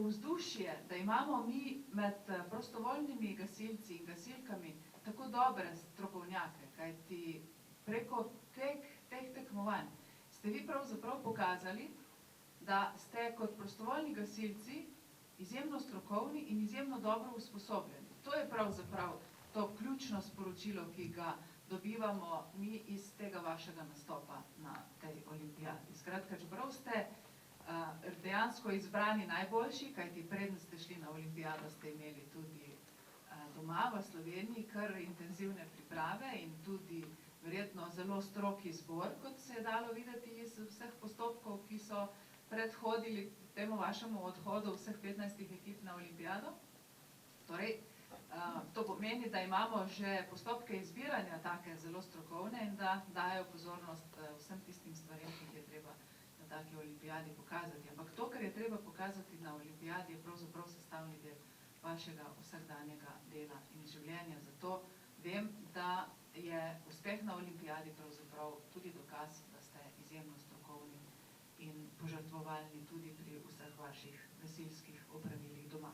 vzdušje, da imamo mi med prostovoljnimi gasilci in gasilkami tako dobre strokovnjake, kajti preko teh tekmovanj ste vi pravzaprav pokazali, da ste kot prostovoljni gasilci izjemno strokovni in izjemno dobro usposobljeni. To je pravzaprav to ključno sporočilo, ki ga dobivamo mi iz tega vašega nastopa na tej olimpijadi. Skratka, čeprav ste dejansko izbrani najboljši, kajti preden ste šli na olimpijado, ste imeli tudi doma v Sloveniji kar intenzivne priprave in tudi verjetno zelo strog izbor, kot se je dalo videti iz vseh postopkov, ki so predhodili temu vašemu odhodu vseh 15 ekip na olimpijado. Torej, to pomeni, da imamo že postopke izbiranja take zelo strokovne in da dajo pozornost vsem tistim stvarem, ki jih je treba na taki olimpijadi pokazati. Ampak to, kar je treba pokazati na olimpijadi, je pravzaprav sestavni del vašega vsakdanjega dela in življenja. Zato vem, da je uspeh na olimpijadi pravzaprav tudi dokaz, da ste izjemno strokovni in požrtvovalni tudi pri vseh vaših gasilskih opravilih doma.